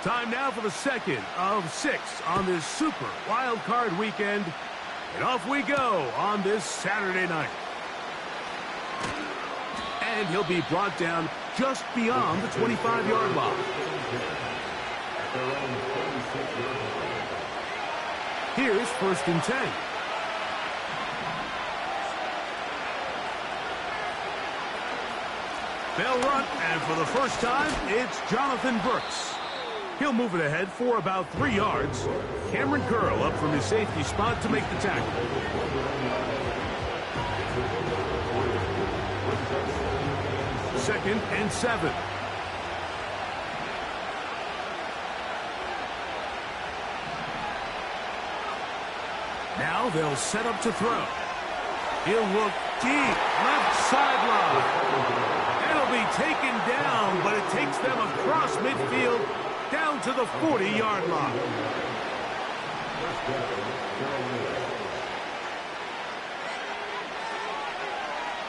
Time now for the second of 6 on this Super Wild Card weekend. And off we go on this Saturday night. And he'll be brought down just beyond the 25-yard line. Here's 1st and 10. They'll run, and for the first time, it's Jonathan Brooks. He'll move it ahead for about 3 yards. Cameron Curl up from his safety spot to make the tackle. Second and 7. Now they'll set up to throw. He'll look deep, left sideline. It'll be taken down, but it takes them across midfield down to the 40-yard line.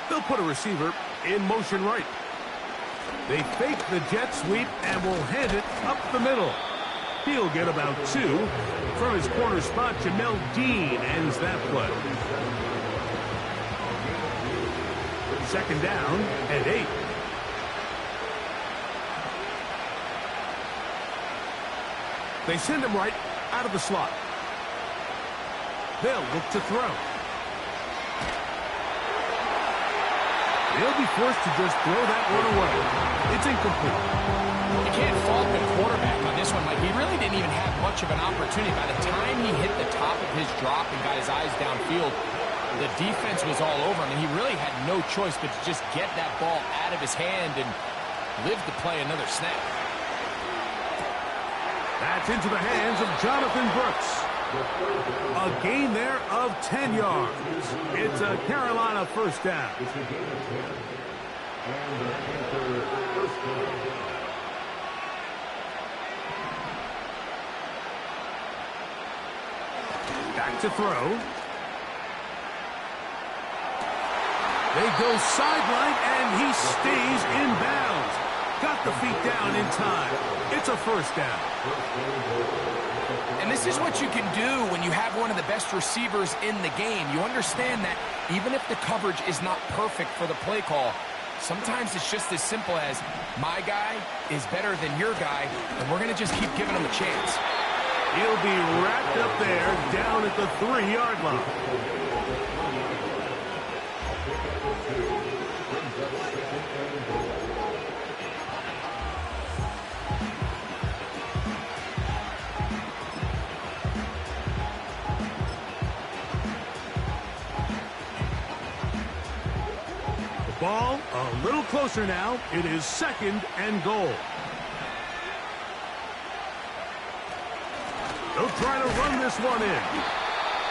They'll put a receiver in motion right. They fake the jet sweep and will hand it up the middle. He'll get about 2. From his corner spot, Jamel Dean ends that play. Second down and 8. They send him right out of the slot. They'll look to throw. They'll be forced to just throw that one away. It's incomplete. You can't fault the quarterback on this one, Mike. He really didn't even have much of an opportunity. By the time he hit the top of his drop and got his eyes downfield, the defense was all over him, and he really had no choice but to just get that ball out of his hand and live to play another snap. That's into the hands of Jonathan Brooks. A gain there of 10 yards. It's a Carolina first down. Back to throw. They go sideline, and he stays in bounds. Got the feet down in time. It's a first down. And this is what you can do when you have one of the best receivers in the game. You understand that even if the coverage is not perfect for the play call, sometimes it's just as simple as my guy is better than your guy, and we're going to just keep giving him a chance. He'll be wrapped up there down at the 3-yard line. Ball a little closer now. It is 2nd and goal. They'll try to run this one in.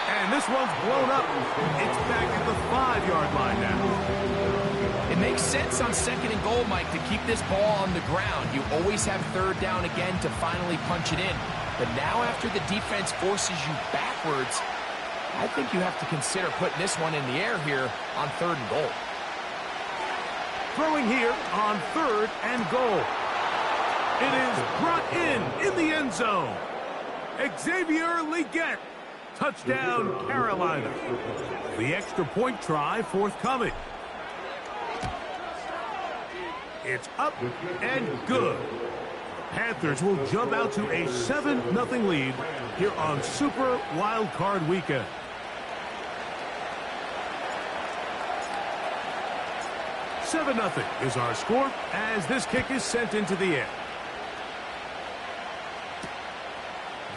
And this one's blown up. It's back at the 5-yard line now. It makes sense on 2nd and goal, Mike, to keep this ball on the ground. You always have 3rd down again to finally punch it in. But now after the defense forces you backwards, I think you have to consider putting this one in the air here on 3rd and goal. Throwing here on 3rd and goal. It is brought in the end zone. Xavier Legette. Touchdown, Carolina. The extra point try forthcoming. It's up and good. Panthers will jump out to a 7-0 lead here on Super Wild Card Weekend. "7-0 is our score as this kick is sent into the air.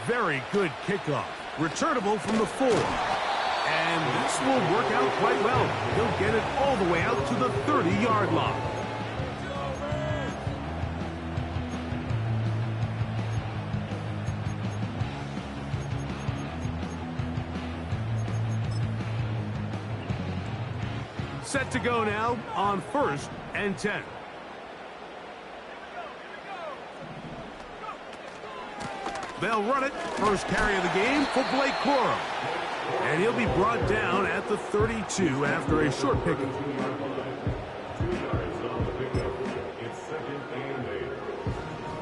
Very good kickoff. Returnable from the 4. And this will work out quite well. He'll get it all the way out to the 30-yard line. Set to go now on 1st and 10. They'll run it. First carry of the game for Blake Corum. And he'll be brought down at the 32 after a short pickup.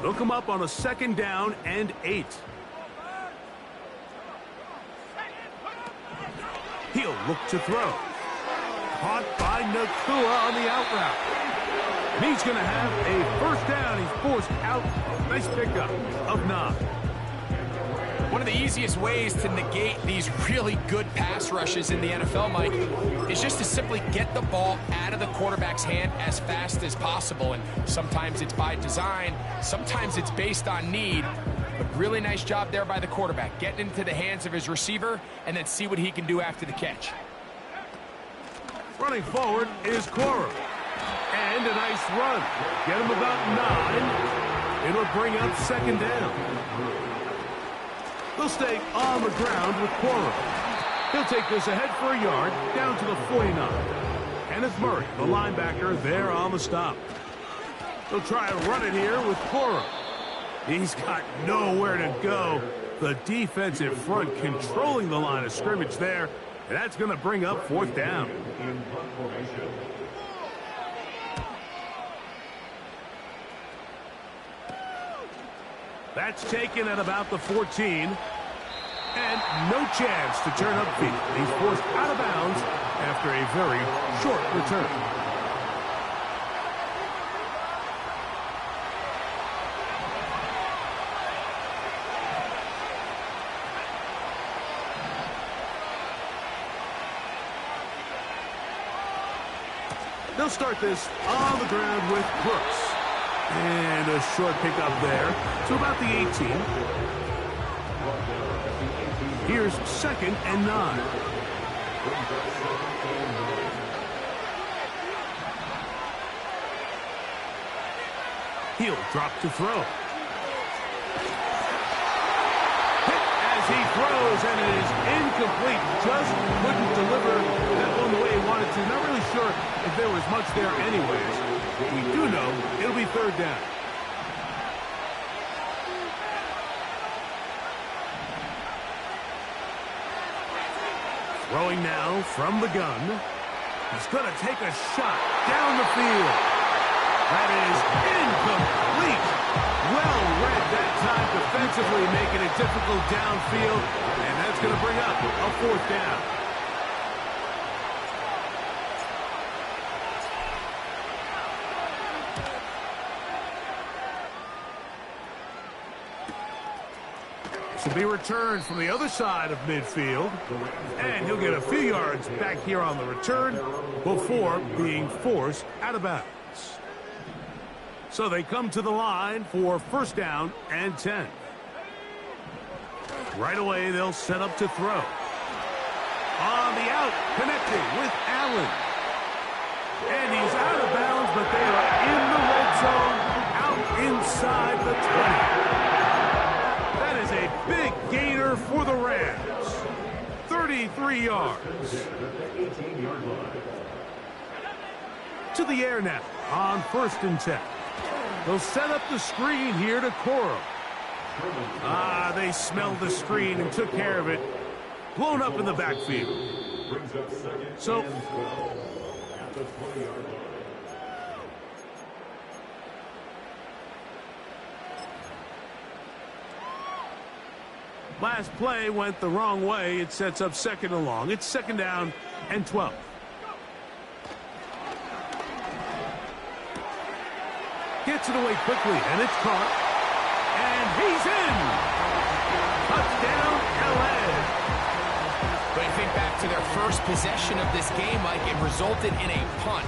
They'll come up on a 2nd down and 8. He'll look to throw. Caught by Nakua on the out route. And he's going to have a 1st down. He's forced out. Nice pickup of 9. One of the easiest ways to negate these really good pass rushes in the NFL, Mike, is just to simply get the ball out of the quarterback's hand as fast as possible. And sometimes it's by design, sometimes it's based on need. But really nice job there by the quarterback, getting into the hands of his receiver and then see what he can do after the catch. Running forward is Cora. And a nice run. Get him about 9. It'll bring up 2nd down. They'll stay on the ground with Cora. He'll take this ahead for a yard, down to the 49. Kenneth Murray, the linebacker, there on the stop. They'll try and run it here with Cora. He's got nowhere to go. The defensive front controlling the line of scrimmage there. And that's going to bring up 4th down. That's taken at about the 14. And no chance to turn upfield. He's forced out of bounds after a very short return. They'll start this on the ground with Brooks. And a short pickup there to about the 18. Here's 2nd and 9. He'll drop to throw. Hit as he throws, and it is incomplete. Just couldn't deliver that one the way he wanted to. Not really sure if there was much there anyways. We do know it'll be 3rd down. Throwing now from the gun. He's going to take a shot down the field. That is incomplete. Well read that time defensively, making it difficult downfield. And that's going to bring up a 4th down. Will be returned from the other side of midfield, and he'll get a few yards back here on the return before being forced out of bounds. So they come to the line for 1st down and 10. Right away, they'll set up to throw. On the out, connecting with Allen. And he's out of bounds, but they are in the red zone, out inside the 20. That is a big gainer for the Rams. 33 yards. To the air now on 1st and 10. They'll set up the screen here to Coro. They smelled the screen and took care of it. Blown up in the backfield. So last play went the wrong way. It sets up 2nd and long. It's 2nd down and 12. Gets it away quickly, and it's caught. And he's in. Touchdown, L.A. But you think back to their first possession of this game, Mike, it resulted in a punt.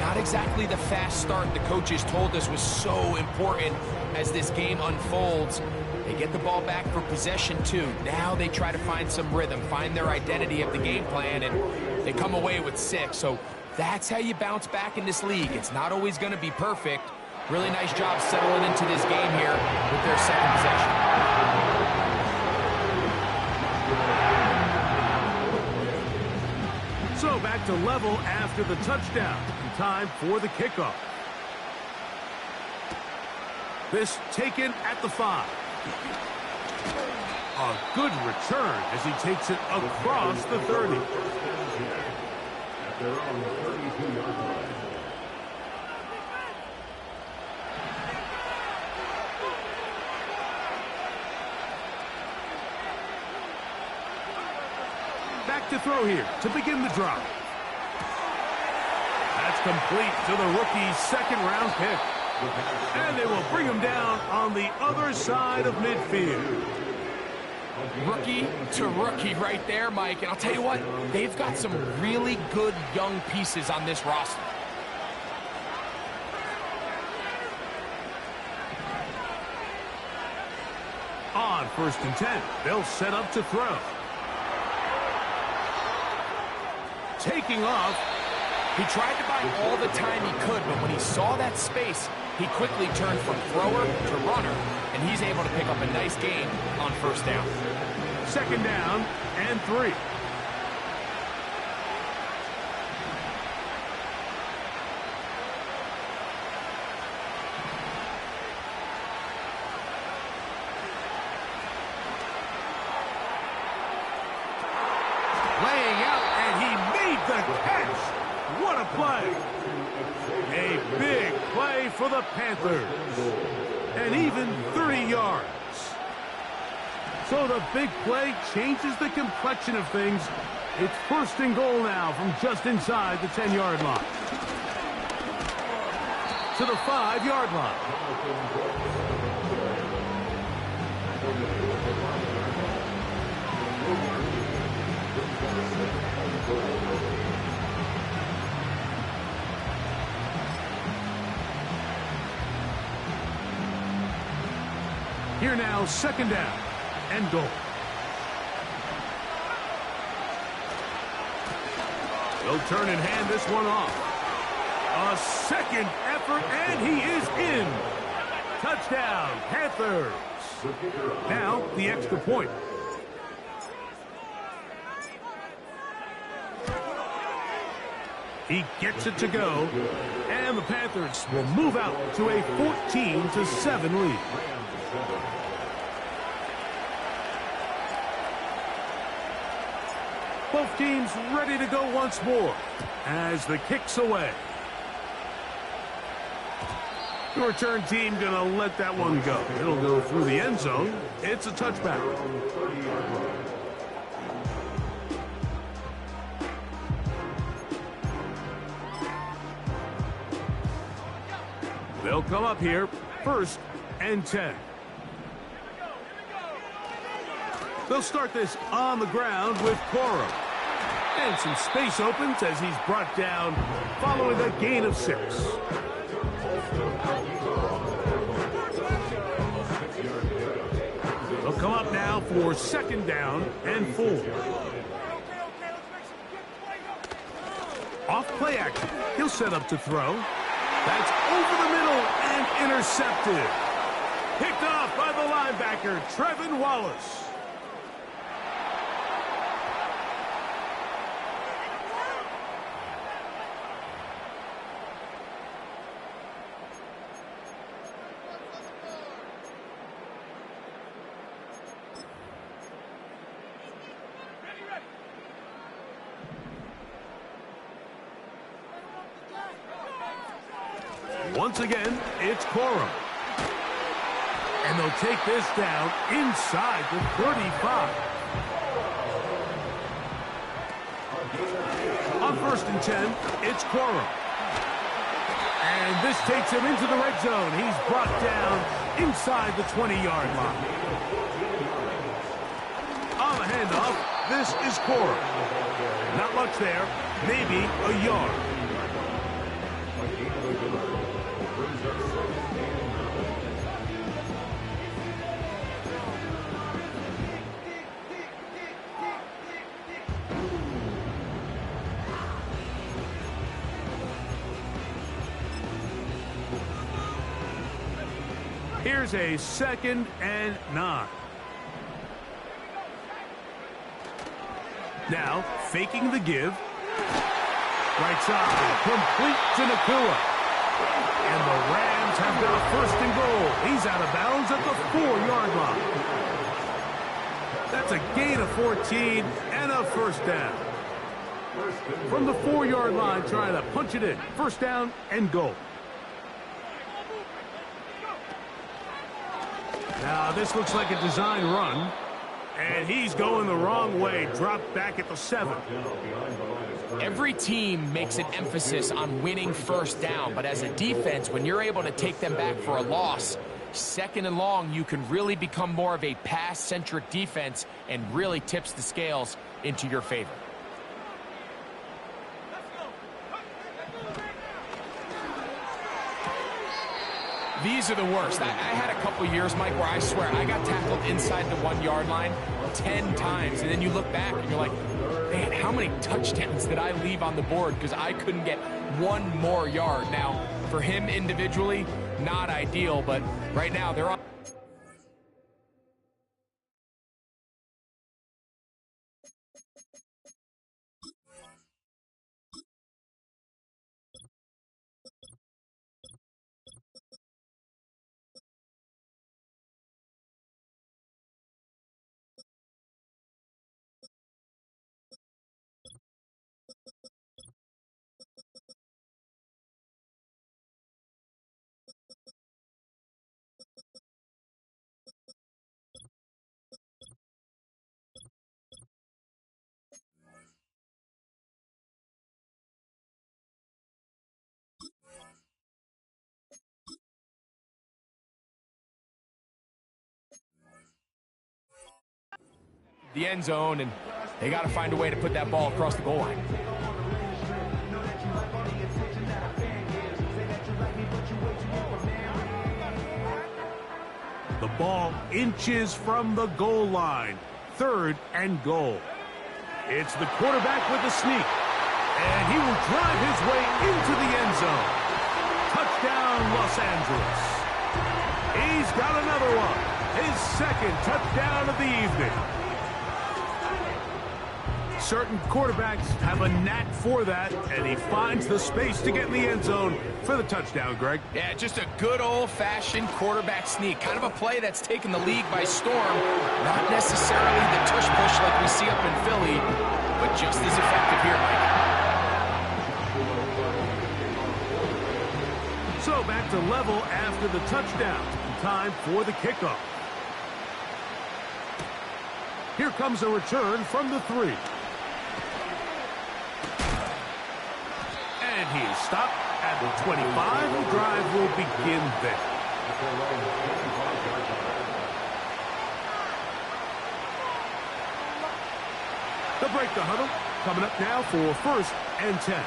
Not exactly the fast start the coaches told us was so important as this game unfolds. They get the ball back for possession 2. Now they try to find some rhythm, find their identity of the game plan, and they come away with 6. So that's how you bounce back in this league. It's not always going to be perfect. Really nice job settling into this game here with their 2nd possession. So back to level after the touchdown. Time for the kickoff. This taken at the 5. A good return as he takes it across the 30. to throw here to begin the drive. That's complete to the rookie's second-round pick. And they will bring him down on the other side of midfield. Rookie to rookie right there, Mike. And I'll tell you what, they've got some really good young pieces on this roster. On 1st and 10, they'll set up to throw. Taking off. He tried to buy all the time he could, but when he saw that space, he quickly turned from thrower to runner, and he's able to pick up a nice gain on 1st down. 2nd down and 3. Laying out, and he made the catch. What a play. A big play for the Panthers. And even 30 yards. So the big play changes the complexion of things. It's 1st and goal now from just inside the 10-yard line. To the 5-yard line. Here now, 2nd down and goal. They'll turn and hand this one off. A second effort, and he is in. Touchdown, Panthers. Now, the extra point. He gets it to go, and the Panthers will move out to a 14-7 lead. Both teams ready to go once more as the kick's away. The return team going to let that one go. It'll go through the end zone. It's a touchback. They'll come up here, 1st and 10. They'll start this on the ground with Coro. And some space opens as he's brought down following a gain of 6. They'll come up now for 2nd down and 4. Off play action. He'll set up to throw. That's over the middle and intercepted. Picked off by the linebacker, Trevin Wallace. Once again, it's Coro. And they'll take this down inside the 35. On 1st and 10, it's Coro. And this takes him into the red zone. He's brought down inside the 20-yard line. On the handoff, this is Coro. Not much there, maybe a yard. Here's a 2nd and 9. Now, faking the give. Right side, complete to Nakua. And the Rams have got a 1st and goal. He's out of bounds at the 4-yard line. That's a gain of 14 and a 1st down. From the 4-yard line, trying to punch it in. 1st down and goal. Now, this looks like a design run. And he's going the wrong way, dropped back at the 7. Every team makes an emphasis on winning first down, but as a defense, when you're able to take them back for a loss, second and long, you can really become more of a pass-centric defense and really tips the scales into your favor. These are the worst. I had a couple years, Mike, where I swear I got tackled inside the 1-yard line 10 times, and then you look back and you're like, man, how many touchdowns did I leave on the board because I couldn't get one more yard? Now, for him individually, not ideal, but right now they're on. The end zone, and they got to find a way to put that ball across the goal line. The ball inches from the goal line. 3rd and goal. It's the quarterback with the sneak. And he will drive his way into the end zone. Touchdown, Los Angeles. He's got another one. His 2nd touchdown of the evening. Certain quarterbacks have a knack for that, and he finds the space to get in the end zone for the touchdown, Greg. Yeah, just a good old-fashioned quarterback sneak. Kind of a play that's taken the league by storm. Not necessarily the tush-push like we see up in Philly, but just as effective here, Mike. So back to level after the touchdown. Time for the kickoff. Here comes a return from the 3. And he is stopped at the 25. The drive will begin there. They'll break the huddle. Coming up now for 1st and 10.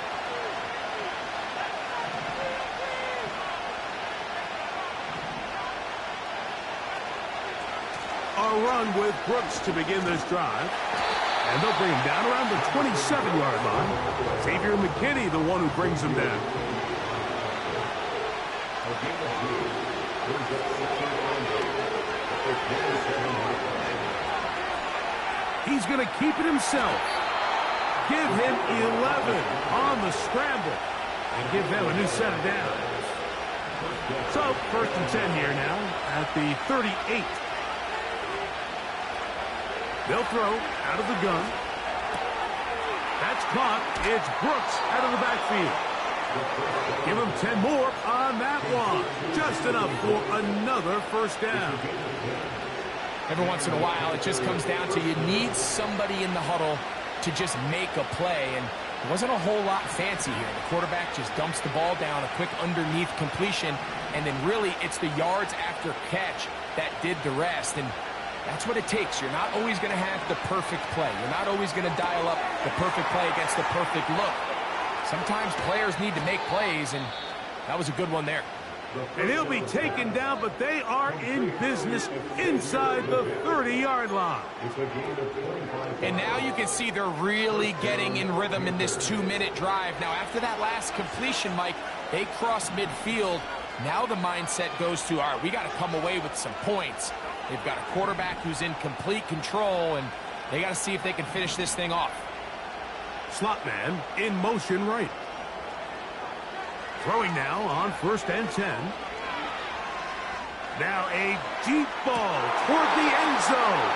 A run with Brooks to begin this drive. And they'll bring him down around the 27-yard line. Xavier McKinney, the one who brings him down. He's going to keep it himself. Give him 11 on the scramble. And give them a new set of downs. So, 1st and 10 here now at the 38. They'll throw out of the gun. That's caught. It's Brooks out of the backfield. Give him 10 more on that one. Just enough for another 1st down. Every once in a while, it just comes down to you need somebody in the huddle to just make a play. And it wasn't a whole lot fancy here. The quarterback just dumps the ball down, a quick underneath completion, and then really it's the yards after catch that did the rest. And that's what it takes. You're not always going to have the perfect play. You're not always going to dial up the perfect play against the perfect look. Sometimes players need to make plays, and that was a good one there. And he'll be taken down, but they are in business inside the 30-yard line. And now you can see they're really getting in rhythm in this 2-minute drive. Now, after that last completion, Mike, they cross midfield. Now the mindset goes to, all right, we got to come away with some points. They've got a quarterback who's in complete control, and they got to see if they can finish this thing off. Slot man in motion right. Throwing now on 1st and 10. Now a deep ball toward the end zone.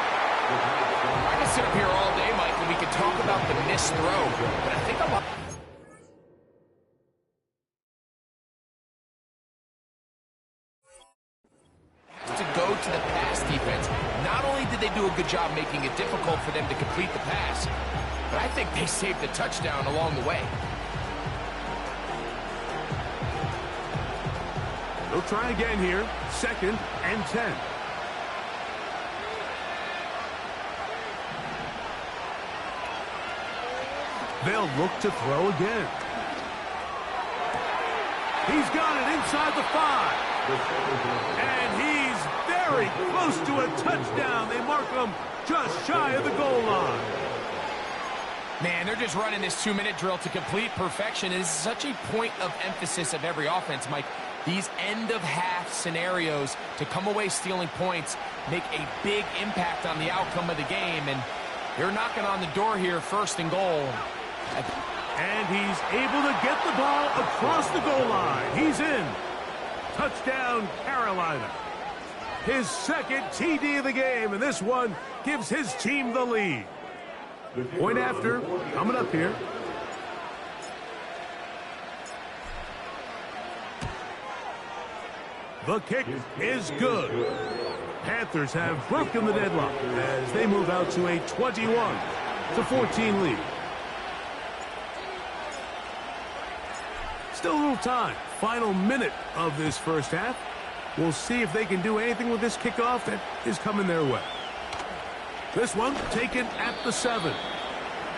I can sit up here all day, Mike, and we can talk about the missed throw, but I think I'm up. To go to the pass defense, Not only did they do a good job making it difficult for them to complete the pass, but I think they saved the touchdown along the way. They'll try again here. 2nd and 10. They'll look to throw again. He's got it inside the 5. And he's very close to a touchdown. They mark him just shy of the goal line. Man, they're just running this 2-minute drill to complete perfection. It is such a point of emphasis of every offense, Mike. These end-of-half scenarios to come away stealing points make a big impact on the outcome of the game. And they're knocking on the door here, 1st and goal. And he's able to get the ball across the goal line. He's in. Touchdown, Carolina. His 2nd TD of the game, and this one gives his team the lead. Point after, coming up here. The kick is good. Panthers have broken the deadlock as they move out to a 21-14 lead. Still a little time. Final minute of this first half. We'll see if they can do anything with this kickoff that is coming their way. This one taken at the 7.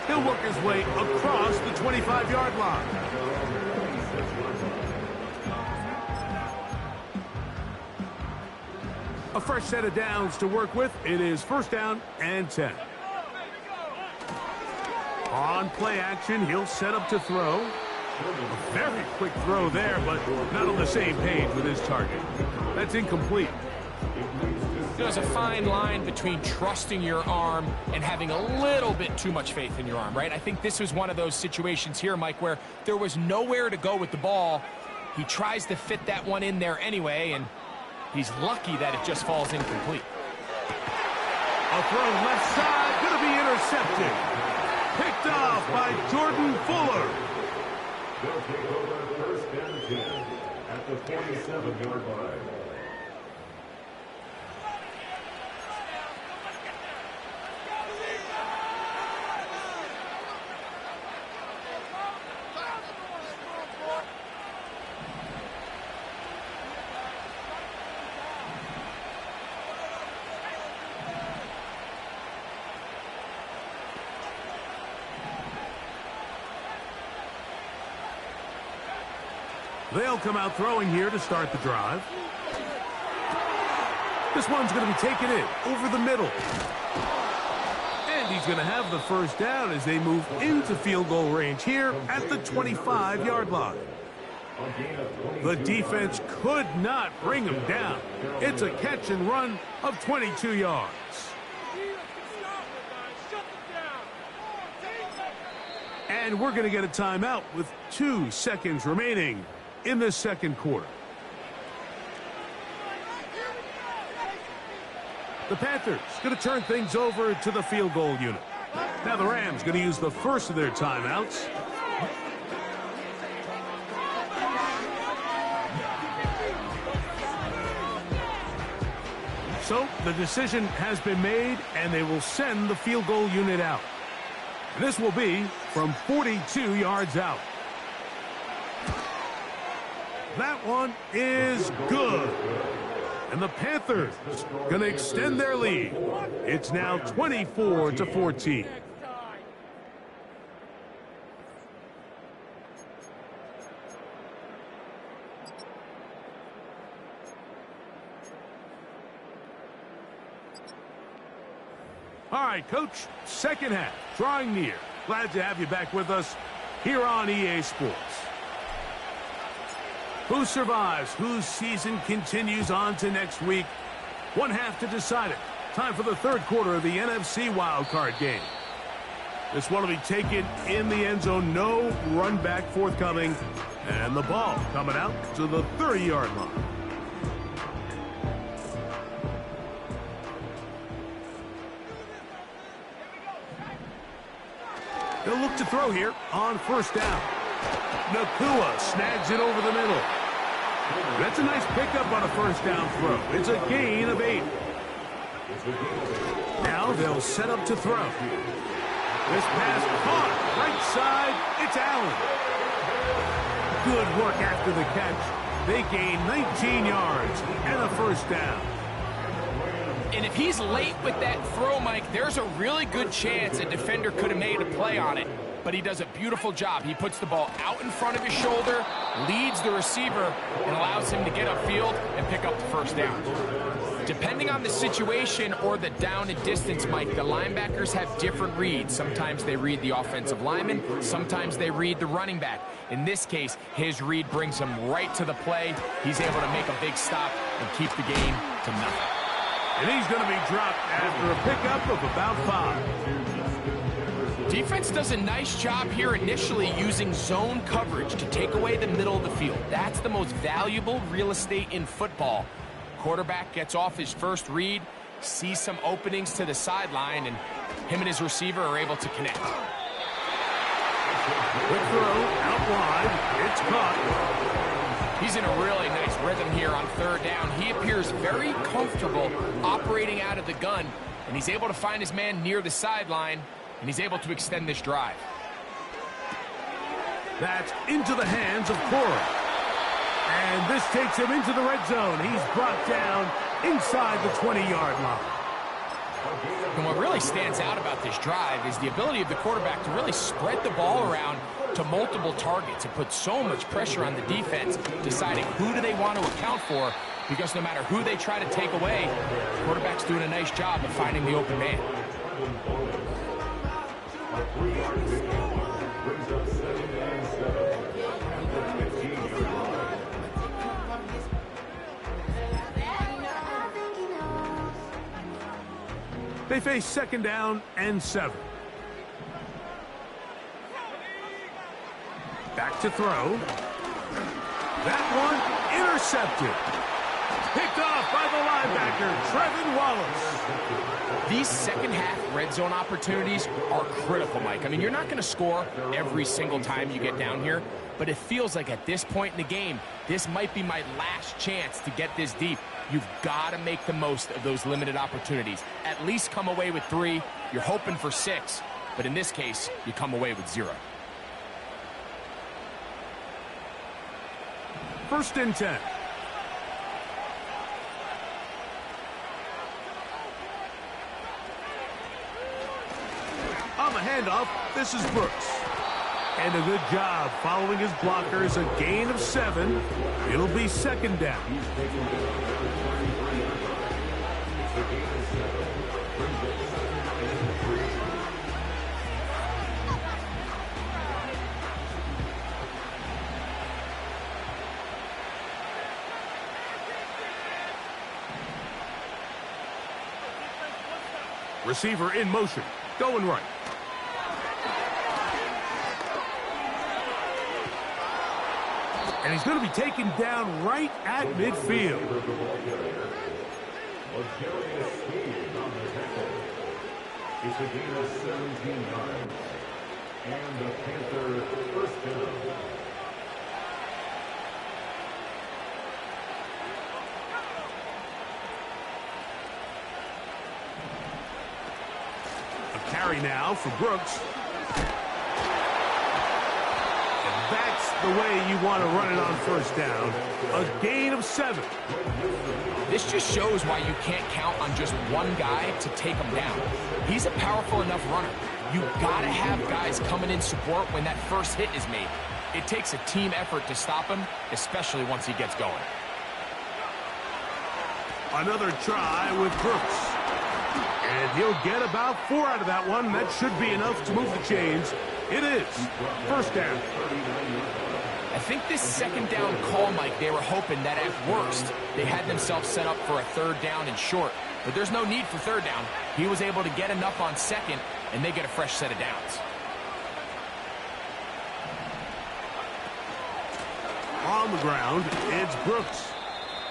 He'll work his way across the 25-yard line. A fresh set of downs to work with. It is 1st down and 10. On play action, he'll set up to throw. A very quick throw there, but not on the same page with his target. That's incomplete. There's a fine line between trusting your arm and having a little bit too much faith in your arm, right? I think this was one of those situations here, Mike, where there was nowhere to go with the ball. He tries to fit that one in there anyway, and he's lucky that it just falls incomplete. A throw left side, going to be intercepted. Picked off by Jordan Fuller. They'll take over 1st and 10 at the 47-yard line. They'll come out throwing here to start the drive. This one's going to be taken in over the middle. And he's going to have the 1st down as they move into field goal range here at the 25-yard line. The defense could not bring him down. It's a catch and run of 22 yards. And we're going to get a timeout with 2 seconds remaining in the 2nd quarter. The Panthers going to turn things over to the field goal unit. Now the Rams going to use the first of their timeouts. So the decision has been made, and they will send the field goal unit out. This will be from 42 yards out. That one is good. And the Panthers going to extend their lead. It's now 24-14. All right, Coach, 2nd half, drawing near. Glad to have you back with us here on EA Sports. Who survives? Whose season continues on to next week? One half to decide it. Time for the 3rd quarter of the NFC wildcard game. This one will be taken in the end zone. No run back forthcoming. And the ball coming out to the 30-yard line. They'll look to throw here on 1st down. Nakua snags it over the middle. That's a nice pickup on a 1st down throw. It's a gain of 8. Now they'll set up to throw. This pass caught. Right side, it's Allen. Good work after the catch. They gain 19 yards and a first down. And if he's late with that throw, Mike, there's a really good chance a defender could have made a play on it. But he does a beautiful job. He puts the ball out in front of his shoulder, leads the receiver, and allows him to get upfield and pick up the first down. Depending on the situation or the down and distance, Mike, the linebackers have different reads. Sometimes they read the offensive lineman. Sometimes they read the running back. In this case, his read brings him right to the play. He's able to make a big stop and keep the game to nothing. And he's going to be dropped after a pickup of about 5. Defense does a nice job here initially using zone coverage to take away the middle of the field. That's the most valuable real estate in football. Quarterback gets off his first read, sees some openings to the sideline, and him and his receiver are able to connect. Quick throw, out wide, it's caught. He's in a really nice rhythm here on third down. He appears very comfortable operating out of the gun, and he's able to find his man near the sideline, and he's able to extend this drive. That's into the hands of Cora. And this takes him into the red zone. He's brought down inside the 20-yard line. And what really stands out about this drive is the ability of the quarterback to really spread the ball around to multiple targets and put so much pressure on the defense, deciding who do they want to account for, because no matter who they try to take away, the quarterback's doing a nice job of finding the open man. They face second down and 7. Back to throw. That one intercepted. Picked off by the linebacker, Trevin Wallace. These second-half red zone opportunities are critical, Mike. I mean, you're not going to score every single time you get down here, but it feels like at this point in the game, this might be my last chance to get this deep. You've got to make the most of those limited opportunities. At least come away with 3. You're hoping for 6, but in this case, you come away with 0. First and 10. On the handoff, this is Brooks. And a good job following his blockers, a gain of 7. It'll be second down. Receiver in motion, going right. And he's going to be taken down right at midfield. It's a gain of 17 yards. And the Panthers first down. A carry now for Brooks. And that's the way you want to run it on first down. A gain of 7. This just shows why you can't count on just one guy to take him down. He's a powerful enough runner. You gotta have guys coming in support when that first hit is made. It takes a team effort to stop him, especially once he gets going. Another try with Brooks. And he'll get about 4 out of that one. That should be enough to move the chains. It is first down. I think this second down call, Mike, they were hoping that at worst, they had themselves set up for a third down and short. But there's no need for third down. He was able to get enough on second, and they get a fresh set of downs. On the ground, it's Brooks.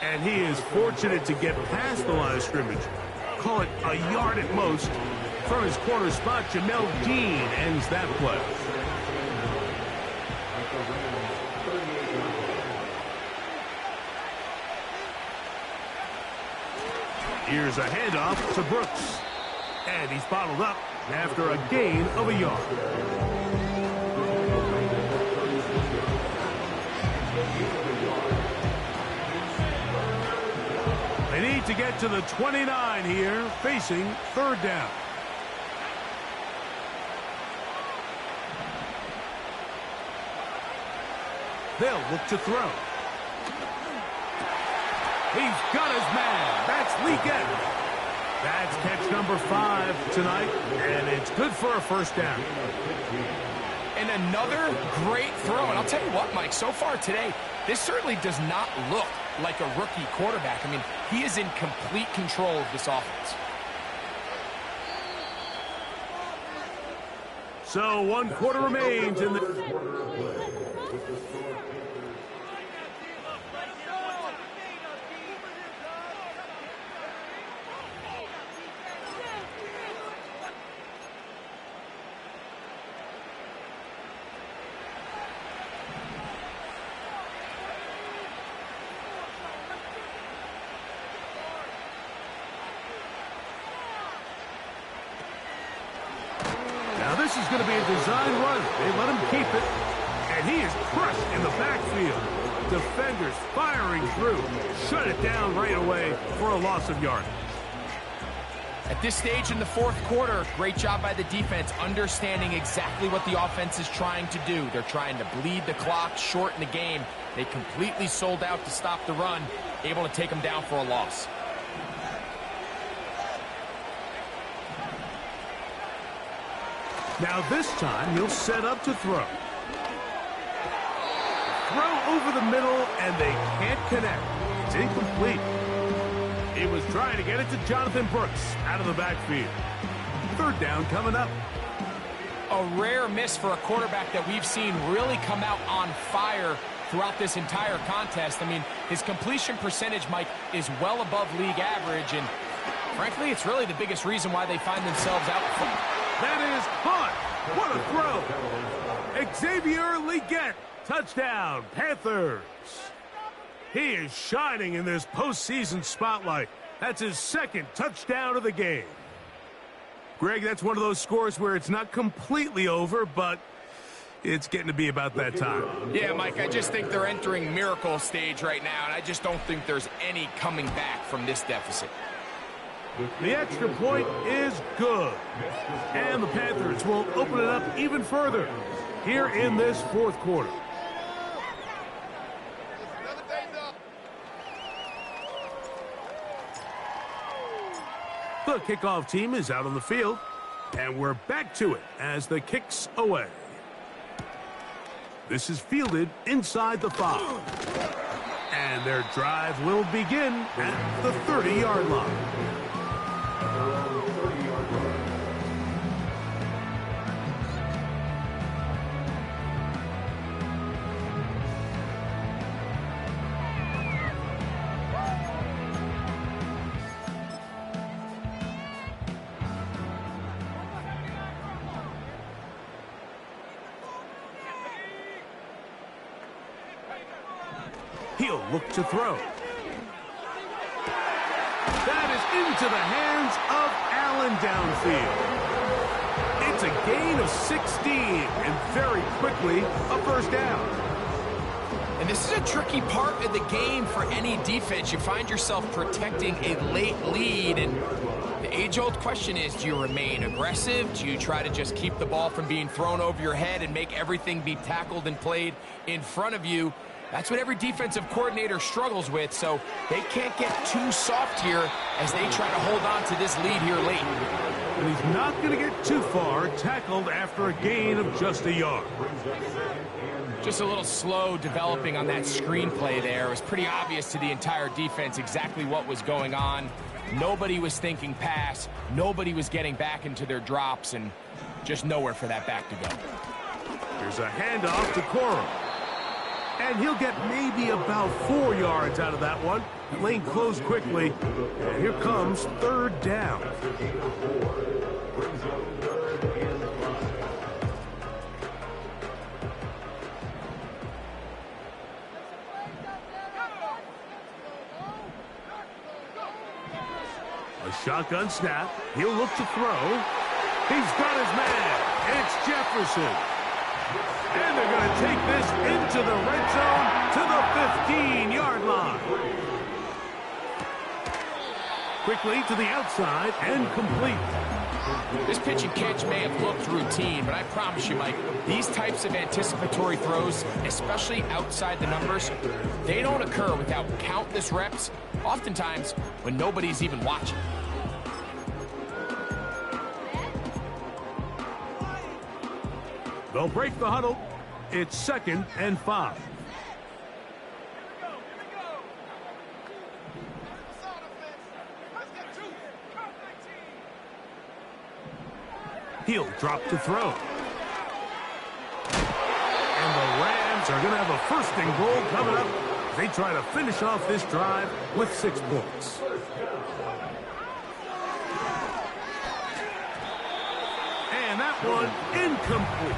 And he is fortunate to get past the line of scrimmage. Call it a yard at most. From his corner spot, Jamel Dean ends that play. Here's a handoff to Brooks. And he's bottled up after a gain of a yard. They need to get to the 29 here, facing third down. They'll look to throw. He's got his man. That's Leakett. That's catch number 5 tonight, and it's good for a first down. And another great throw. And I'll tell you what, Mike, so far today, this certainly does not look like a rookie quarterback. I mean, he is in complete control of this offense. So 1 quarter remains in the... This is going to be a design run. They let him keep it, and he is crushed in the backfield. Defenders firing through. Shut it down right away for a loss of yardage. At this stage in the fourth quarter, great job by the defense, understanding exactly what the offense is trying to do. They're trying to bleed the clock, shorten the game. They completely sold out to stop the run, able to take them down for a loss. Now this time, he'll set up to throw. Throw over the middle, and they can't connect. It's incomplete. He was trying to get it to Jonathan Brooks out of the backfield. Third down coming up. A rare miss for a quarterback that we've seen really come out on fire throughout this entire contest. I mean, his completion percentage, Mike, is well above league average, and frankly, it's really the biggest reason why they find themselves out front. That is caught. What a throw. Xavier Leggett. Touchdown, Panthers. He is shining in this postseason spotlight. That's his second touchdown of the game. Greg, that's one of those scores where it's not completely over, but it's getting to be about that time. Yeah, Mike, I just think they're entering miracle stage right now, and I just don't think there's any coming back from this deficit. The extra point is good. And the Panthers will open it up even further here in this fourth quarter. The kickoff team is out on the field, and we're back to it as the kick's away. This is fielded inside the 5. And their drive will begin at the 30-yard line. He'll look to throw. That is into the hands of Allen downfield. It's a gain of 16, and very quickly, a first down. And this is a tricky part of the game for any defense. You find yourself protecting a late lead, and the age-old question is, do you remain aggressive? Do you try to just keep the ball from being thrown over your head and make everything be tackled and played in front of you? That's what every defensive coordinator struggles with, so they can't get too soft here as they try to hold on to this lead here late. And he's not going to get too far, tackled after a gain of just a yard. Just a little slow developing on that screenplay there. It was pretty obvious to the entire defense exactly what was going on. Nobody was thinking pass. Nobody was getting back into their drops, and just nowhere for that back to go. Here's a handoff to Corum. And he'll get maybe about 4 yards out of that one. The lane closed quickly. And here comes third down. A shotgun snap. He'll look to throw. He's got his man. It's Jefferson. And they're going to take this into the red zone to the 15-yard line. Quickly to the outside and complete. This pitch and catch may have looked routine, but I promise you, Mike, these types of anticipatory throws, especially outside the numbers, they don't occur without countless reps, oftentimes when nobody's even watching. They'll break the huddle. It's 2nd and 5. He'll drop to throw. And the Rams are going to have a 1st and goal coming up. They try to finish off this drive with 6 points. And that one incomplete.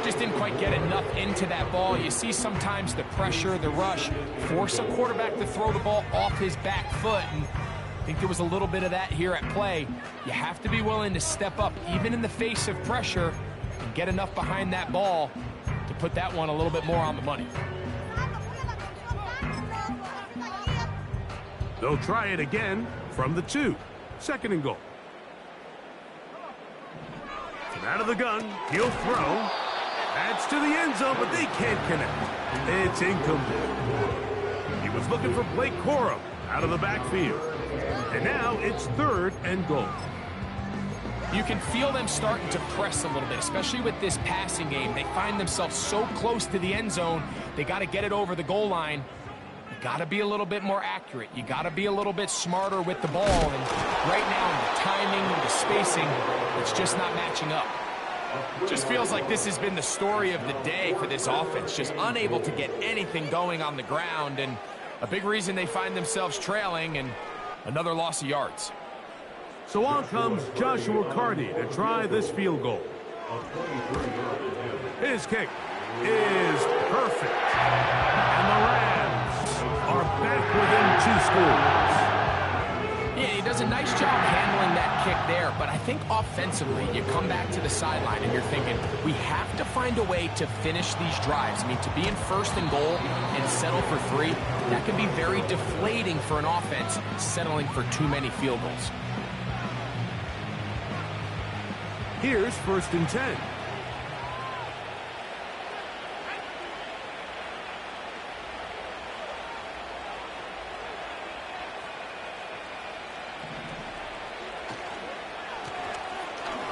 Just didn't quite get enough into that ball. You see sometimes the pressure, the rush, force a quarterback to throw the ball off his back foot. And I think there was a little bit of that here at play. You have to be willing to step up, even in the face of pressure, and get enough behind that ball to put that one a little bit more on the money. They'll try it again from the 2. 2nd and goal. From out of the gun, he'll throw. That's to the end zone, but they can't connect. It's incomplete. He was looking for Blake Corum out of the backfield. And now it's 3rd and goal. You can feel them starting to press a little bit, especially with this passing game. They find themselves so close to the end zone, they got to get it over the goal line. You got to be a little bit more accurate. You got to be a little bit smarter with the ball. And right now, the timing, the spacing, it's just not matching up. Just feels like this has been the story of the day for this offense. Just unable to get anything going on the ground. And a big reason they find themselves trailing and another loss of yards. So on comes Joshua Carty to try this field goal. His kick is perfect. And the Rams are back within 2 scores. Yeah, he does a nice job handling that kick there, but I think offensively, you come back to the sideline and you're thinking, we have to find a way to finish these drives. I mean, to be in 1st and goal and settle for 3, that can be very deflating for an offense settling for too many field goals. Here's 1st and 10.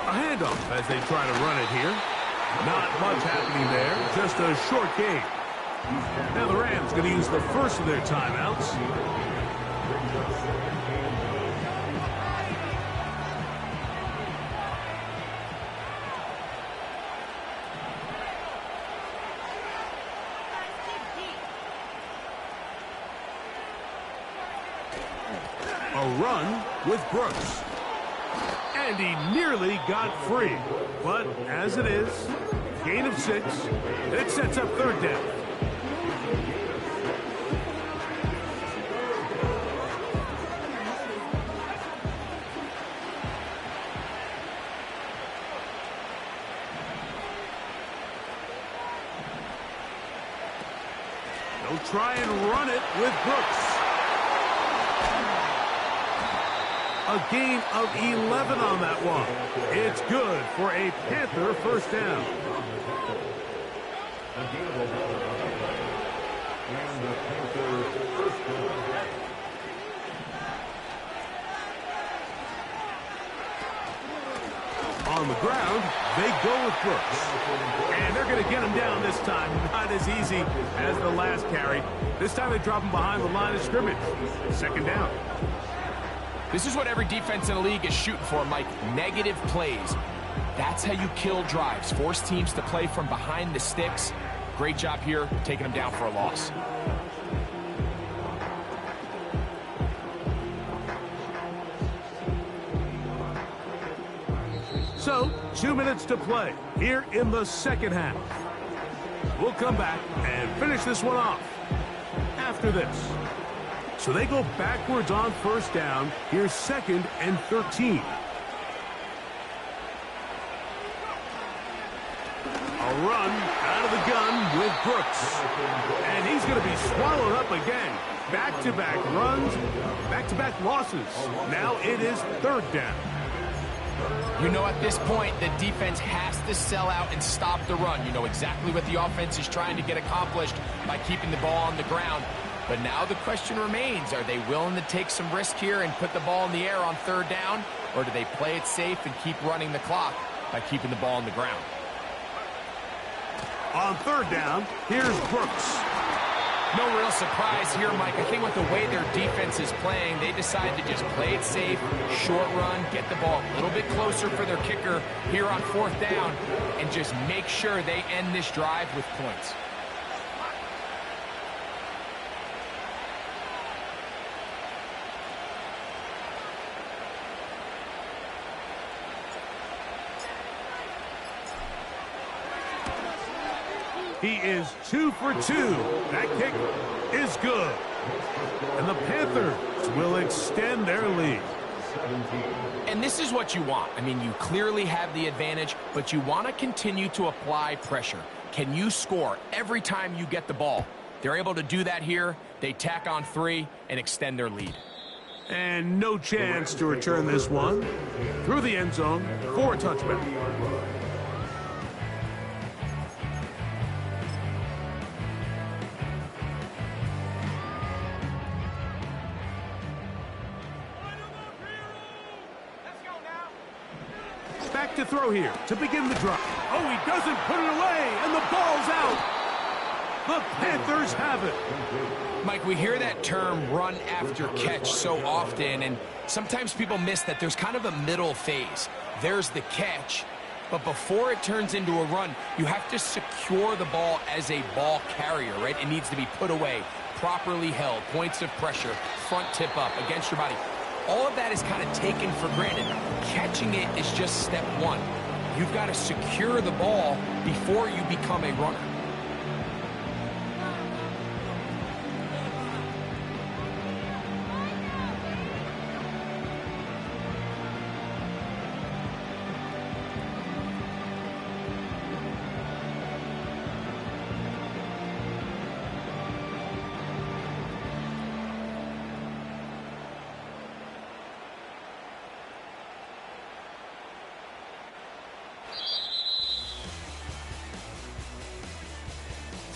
A handoff as they try to run it here. Not much happening there, just a short game. Now the Rams going to use the first of their timeouts. A run with Brooks. And he nearly got free. But as it is, gain of 6. And it sets up 3rd down. They'll try and run it with Brooks. A gain of 11 on that one. It's good for a Panther 1st down. A gain of 11. And the Panther 1st down. On the ground, they go with Brooks. And they're going to get him down this time. Not as easy as the last carry. This time they drop him behind the line of scrimmage. 2nd down. This is what every defense in the league is shooting for, Mike. Negative plays. That's how you kill drives. Force teams to play from behind the sticks. Great job here, taking them down for a loss. So, 2 minutes to play here in the 2nd half. We'll come back and finish this one off after this. So they go backwards on first down. Here's 2nd and 13. A run out of the gun with Brooks. And he's going to be swallowed up again. Back-to-back runs, back-to-back losses. Now it is 3rd down. You know, at this point, the defense has to sell out and stop the run. You know exactly what the offense is trying to get accomplished by keeping the ball on the ground. But now the question remains, are they willing to take some risk here and put the ball in the air on 3rd down? Or do they play it safe and keep running the clock by keeping the ball on the ground? On 3rd down, here's Brooks. No real surprise here, Mike. I think with the way their defense is playing, they decide to just play it safe, short run, get the ball a little bit closer for their kicker here on 4th down, and just make sure they end this drive with points. He is 2 for 2. That kick is good. And the Panthers will extend their lead. And this is what you want. I mean, you clearly have the advantage, but you want to continue to apply pressure. Can you score every time you get the ball? They're able to do that here. They tack on 3 and extend their lead. And no chance to return this one. Through the end zone for a touchback. Back to throw here to begin the drive. Oh, he doesn't put it away, and the ball's out. The Panthers have it. Mike, we hear that term run after catch so often, and sometimes people miss that there's kind of a middle phase. There's the catch, but before it turns into a run, you have to secure the ball as a ball carrier, right? It needs to be put away, properly held, points of pressure, front tip up against your body. All of that is kind of taken for granted. Catching it is just step 1. You've got to secure the ball before you become a runner.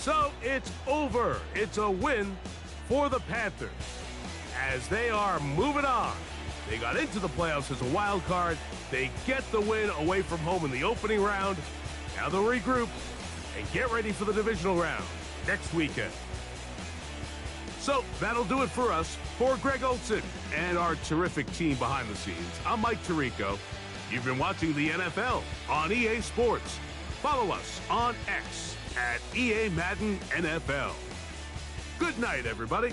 So it's over. It's a win for the Panthers as they are moving on. They got into the playoffs as a wild card. They get the win away from home in the opening round. Now they'll regroup and get ready for the divisional round next weekend. So that'll do it for us. For Greg Olson and our terrific team behind the scenes, I'm Mike Tirico. You've been watching the NFL on EA Sports. Follow us on X at EA Madden NFL. Good night, everybody.